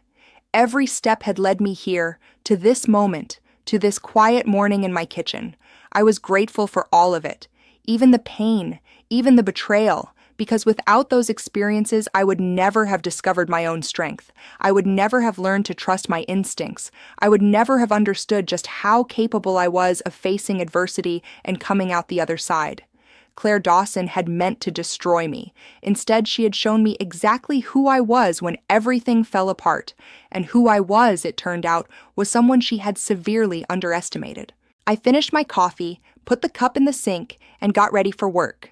Every step had led me here, to this moment, to this quiet morning in my kitchen. I was grateful for all of it, even the pain, even the betrayal, because without those experiences, I would never have discovered my own strength. I would never have learned to trust my instincts. I would never have understood just how capable I was of facing adversity and coming out the other side. Claire Dawson had meant to destroy me. Instead, she had shown me exactly who I was when everything fell apart, and who I was, it turned out, was someone she had severely underestimated. I finished my coffee, put the cup in the sink, and got ready for work.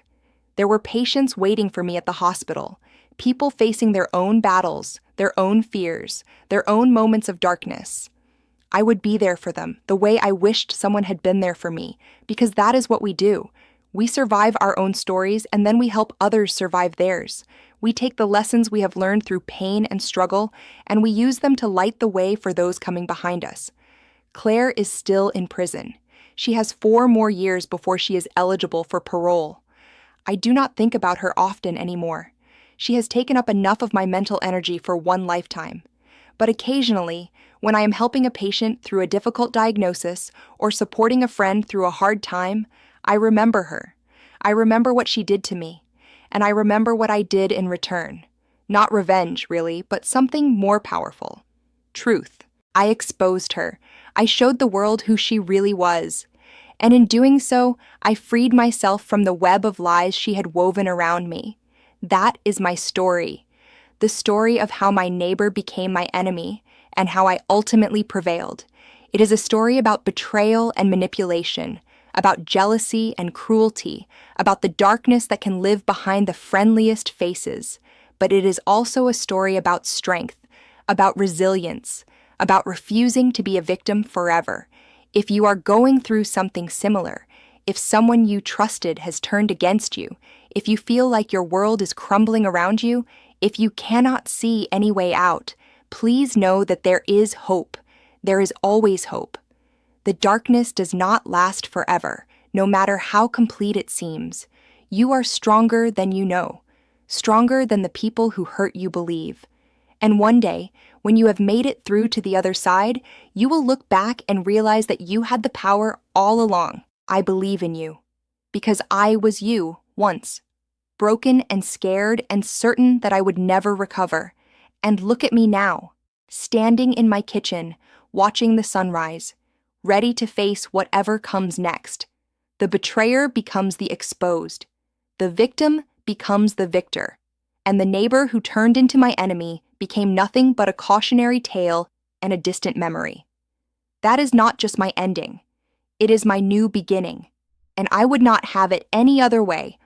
There were patients waiting for me at the hospital, people facing their own battles, their own fears, their own moments of darkness. I would be there for them, the way I wished someone had been there for me, because that is what we do. We survive our own stories, and then we help others survive theirs. We take the lessons we have learned through pain and struggle, and we use them to light the way for those coming behind us. Claire is still in prison. She has 4 more years before she is eligible for parole. I do not think about her often anymore. She has taken up enough of my mental energy for one lifetime. But occasionally, when I am helping a patient through a difficult diagnosis or supporting a friend through a hard time, I remember her. I remember what she did to me, and I remember what I did in return. Not revenge, really, but something more powerful. Truth. I exposed her. I showed the world who she really was. And in doing so, I freed myself from the web of lies she had woven around me. That is my story. The story of how my neighbor became my enemy and how I ultimately prevailed. It is a story about betrayal and manipulation, about jealousy and cruelty, about the darkness that can live behind the friendliest faces. But it is also a story about strength, about resilience, about refusing to be a victim forever. If you are going through something similar, if someone you trusted has turned against you, if you feel like your world is crumbling around you, if you cannot see any way out, please know that there is hope. There is always hope. The darkness does not last forever, no matter how complete it seems. You are stronger than you know, stronger than the people who hurt you believe. And one day, when you have made it through to the other side, you will look back and realize that you had the power all along. I believe in you. Because I was you once. Broken and scared and certain that I would never recover. And look at me now, standing in my kitchen, watching the sunrise, ready to face whatever comes next. The betrayer becomes the exposed. The victim becomes the victor. And the neighbor who turned into my enemy became nothing but a cautionary tale and a distant memory. That is not just my ending. It is my new beginning. And I would not have it any other way.